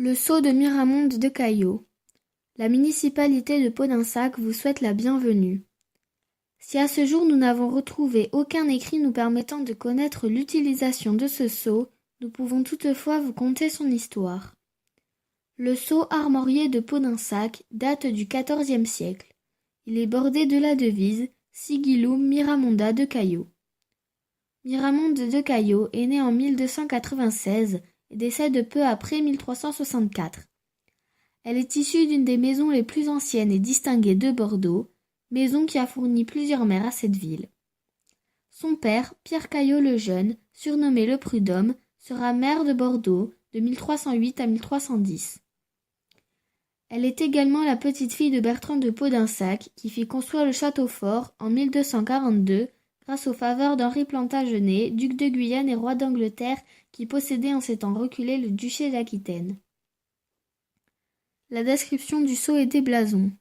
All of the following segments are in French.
Le sceau de Miramonde de Caillaux. La municipalité de Podensac vous souhaite la bienvenue. Si à ce jour nous n'avons retrouvé aucun écrit nous permettant de connaître l'utilisation de ce sceau, nous pouvons toutefois vous conter son histoire. Le sceau armorié de Podensac date du XIVe siècle. Il est bordé de la devise Sigillum Miramonda de Caillaux. Miramonde de Caillaux est né en 1296 et décède peu après 1364. Elle est issue d'une des maisons les plus anciennes et distinguées de Bordeaux, maison qui a fourni plusieurs maires à cette ville. Son père, Pierre Caillaux le Jeune, surnommé le Prud'homme, sera maire de Bordeaux de 1308 à 1310. Elle est également la petite-fille de Bertrand de Podensac, qui fit construire le château fort en 1242 grâce aux faveurs d'Henri Plantagenet, duc de Guyane et roi d'Angleterre, qui possédait en ces temps reculés le duché d'Aquitaine. La description du sceau et des blasons.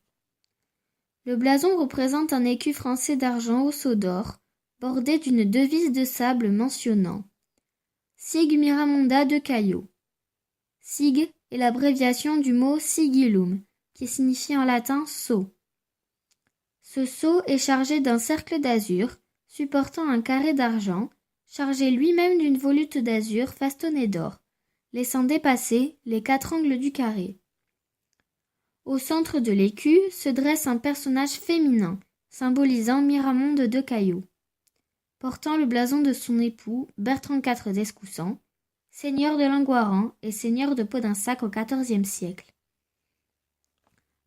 Le blason représente un écu français d'argent au sceau d'or, bordé d'une devise de sable mentionnant Sig Miramonda de Caillaux. Sig est l'abréviation du mot sigillum, qui signifie en latin sceau. Ce sceau est chargé d'un cercle d'azur, supportant un carré d'argent, chargé lui-même d'une volute d'azur fastonnée d'or, laissant dépasser les 4 angles du carré. Au centre de l'écu se dresse un personnage féminin, symbolisant Miramonde de Caillaux, portant le blason de son époux Bertrand IV d'Escoussens, seigneur de Langoiran et seigneur de Podensac au XIVe siècle.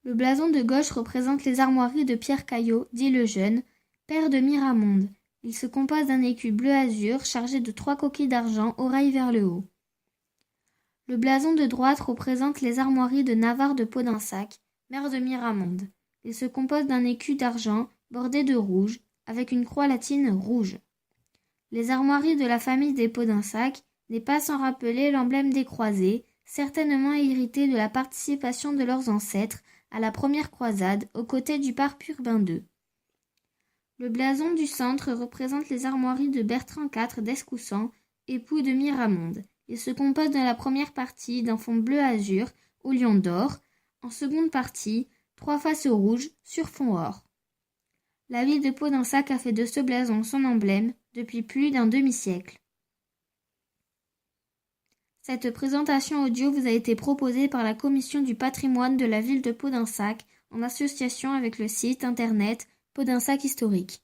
Le blason de gauche représente les armoiries de Pierre Caillaux, dit le Jeune, père de Miramonde. Il se compose d'un écu bleu-azur chargé de 3 coquilles d'argent oreilles vers le haut. Le blason de droite représente les armoiries de Navarre de Podensac, maire de Miramonde. Il se compose d'un écu d'argent bordé de rouge, avec une croix latine rouge. Les armoiries de la famille des Podensac n'est pas sans rappeler l'emblème des croisés, certainement hérité de la participation de leurs ancêtres à la première croisade aux côtés du pape Urbain II. Le blason du centre représente les armoiries de Bertrand IV d'Escoussens, époux de Miramonde. Il se compose dans la première partie d'un fond bleu-azur au lion d'or, en seconde partie, 3 faces rouges sur fond or. La ville de Podensac a fait de ce blason son emblème depuis plus d'un demi-siècle. Cette présentation audio vous a été proposée par la Commission du patrimoine de la ville de Podensac en association avec le site internet Podensac Historique.